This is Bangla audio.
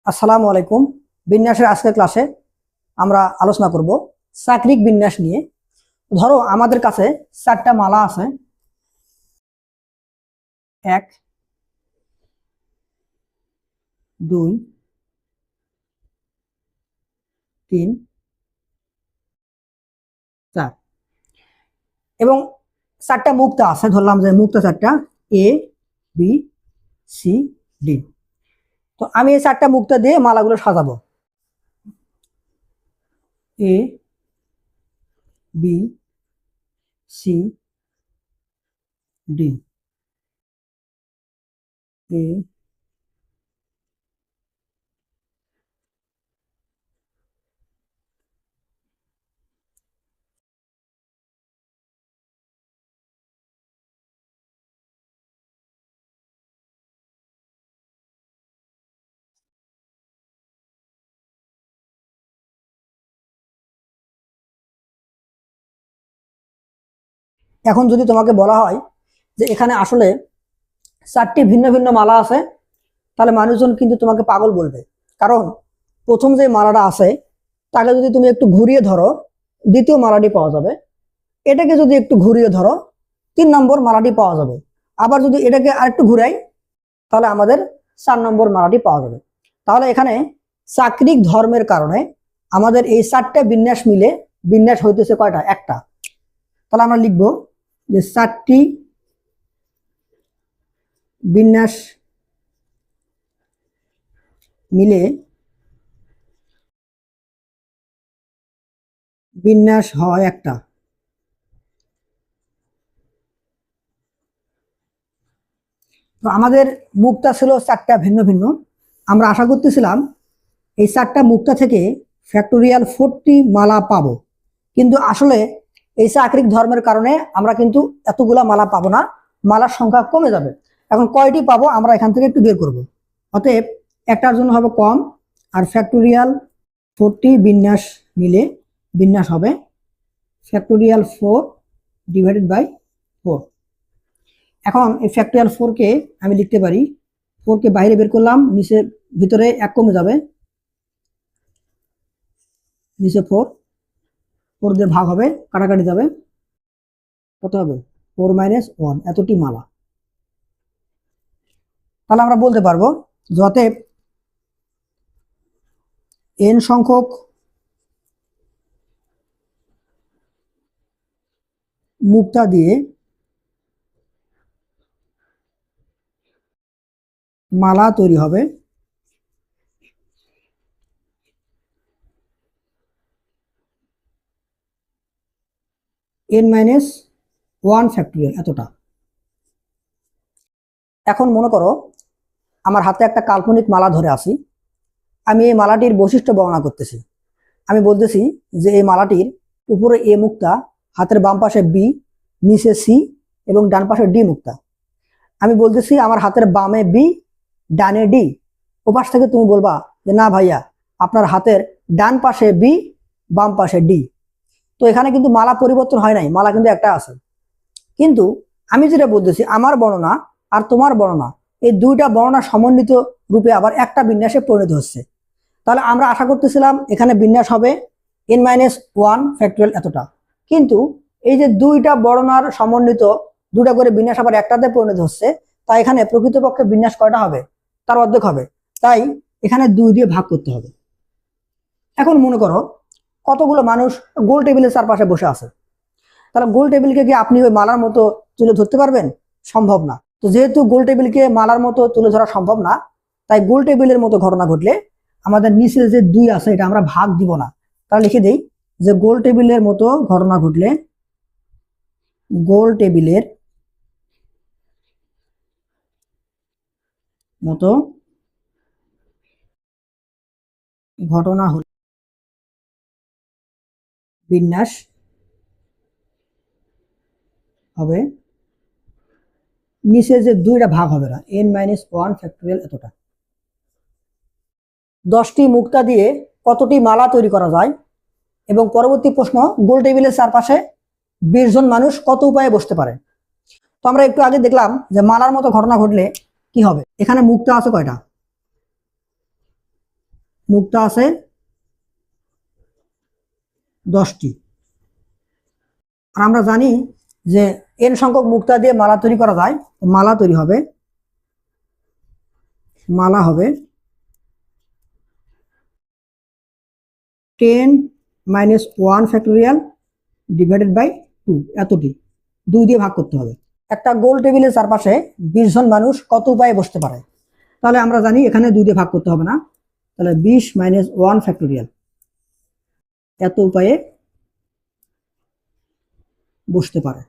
আসসালামু আলাইকুম। বিন্যাসের আজকের ক্লাসে আমরা আলোচনা করব চাকরিক বিন্যাস নিয়ে। ধরো আমাদের কাছে 4টা মালা আছে, 1 2 3 4 এবং 4টা মুক্তা আছে। ধরলাম যে মুক্তা 4টা, এ বি সি ডি। তো আমি এই 4টা মুক্তা দিয়ে মালাগুলো সাজাবো। এ বি সি ডি, এ এখন যদি তোমাকে বলা হয় যে এখানে আসলে 4টি ভিন্ন ভিন্ন মালা আছে, তাহলে মানুষজন কিন্তু তোমাকে পাগল বলবে। কারণ প্রথম যে মালাটা আছে তাকে যদি তুমি একটু ঘুরিয়ে ধরো, দ্বিতীয় মালাটি পাওয়া যাবে। এটাকে যদি একটু ঘুরিয়ে ধরো, 3 নম্বর মালাটি পাওয়া যাবে। আবার যদি এটাকে আরেকটু ঘুরাই, তাহলে আমাদের 4 নম্বর মালাটি পাওয়া যাবে। তাহলে এখানে চাকরিক ধর্মের কারণে আমাদের এই 4টে বিন্যাস মিলে বিন্যাস হইতেছে কয়টা? একটা। তাহলে আমরা লিখব যে 4টি বিন্যাস মিলে বিন্যাস হয় একটা। তো আমাদের মুক্তা ছিল 4টা ভিন্ন ভিন্ন। আমরা আশা করতেছিলাম এই 4টা মুক্তা থেকে ফ্যাক্টোরিয়াল 40 মালা পাবো, কিন্তু আসলে এই চাকরিক ধর্মের কারণে আমরা কিন্তু এতগুলা মালা পাবো না, মালার সংখ্যা কমে যাবে। এখন কয়টি পাবো আমরা এখান থেকে একটু বের করব। অতএব একটার জন্য হবে কম, আর ফ্যাক্টোরিয়াল 40 বিন্যাস মিলে বিন্যাস হবে ফ্যাক্টোরিয়াল 4 ডিভাইডেড বাই 4। এখন এই ফ্যাক্টোরিয়াল 4কে আমি লিখতে পারি, 4কে বাইরে বের করলাম, নিচে ভিতরে 1 কমে যাবে, নিচে 4 4 দিয়ে ভাগ হবে, কাটাকাটি যাবে, কত হবে? 4 - 1, এতটি মালা। তাহলে আমরা বলতে পারবো যতে n সংখ্যক মুক্তা দিয়ে মালা তৈরি হবে, n - 1 ফ্যাক্টোরিয়াল এতটা। এখন মনে করো আমার হাতে একটা কাল্পনিক মালা ধরে আছি। আমি এই মালাটির বৈশিষ্ট্য বর্ণনা করতেছি। আমি বলতেছি যে এই মালাটির উপরে এ মুক্তা, হাতের বাম পাশে বি, নিচে সি এবং ডান পাশে ডি মুক্তা। আমি বলতেছি আমার হাতের বামে বি, ডানে ডি। ওপাশ থেকে তুমি বলবা যে না ভাইয়া, আপনার হাতের ডান পাশে বি, বাম পাশে ডি। তো এখানে কিন্তু মালা পরিবর্তন হয় নাই, মালা কিন্তু একটা আছে। কিন্তু আমি যেটা বলতেছি, আমার বর্ণনা আর তোমার বর্ণনা, এই দুইটা বর্ণনা সমন্বিত রূপে আবার একটা বিন্যাসে পরিণত হচ্ছে। তাহলে আমরা আশা করতেছিলাম এখানে বিন্যাস হবে n - 1 ফ্যাক্টোরিয়াল এতটা। কিন্তু এই যে দুইটা বর্ণনার সমন্বিত দুটা করে বিন্যাস আবার একটাতে পরিণত হচ্ছে, তাই এখানে প্রকৃতপক্ষে বিন্যাস কয়টা হবে? তার অর্ধেক হবে। তাই এখানে 2 দিয়ে ভাগ করতে হবে। এখন মনে করো কতগুলো মানুষ গোল টেবিলের চারপাশে বসে আছে। তাহলে গোল টেবিলকে কি আপনি ওই মালার মতো তুলে ধরতে পারবেন? সম্ভব না। তো যেহেতু গোল টেবিলকে মালার মতো তুলে ধরা সম্ভব না, তাই গোল টেবিলের মতো ঘটনা ঘটলে আমাদের নিচে যে 2 আছে এটা আমরা ভাগ দিব না। তাহলে লিখে দেই যে গোল টেবিলের মতো ঘটনা ঘটলে গোল টেবিলের মতো ঘটনা হলে বিন্যাস হবে, নিচে যে 2টা ভাগ হবে না, n - 1 ফ্যাক্টোরিয়াল এতটা। 10টি মুক্তা দিয়ে কতটি মালা তৈরি করা যায়? এবং পরবর্তী প্রশ্ন, গোল টেবিলের চারপাশে 20 জন মানুষ কত উপায়ে বসতে পারে? তো আমরা একটু আগে দেখলাম যে মালার মতো ঘটনা ঘটলে কি হবে। এখানে মুক্তা আছে কয়টা? মুক্তা আছে 10টি। আর আমরা জানি যে n সংখ্যক মুক্তা দিয়ে মালা তৈরি করা যায়। মালা তৈরি হবে, মালা হবে 10 - 1 ফ্যাক্টোরিয়াল ডিভাইডেড বাই 2, এতটি 2 দিয়ে ভাগ করতে হবে। একটা গোল টেবিলের চারপাশে 20 জন মানুষ কত উপায়ে বসতে পারে? তাহলে আমরা জানি এখানে 2 দিয়ে ভাগ করতে হবে না, তাহলে 20 - 1 ফ্যাক্টোরিয়াল, এত উপায়ে বসতে পারে।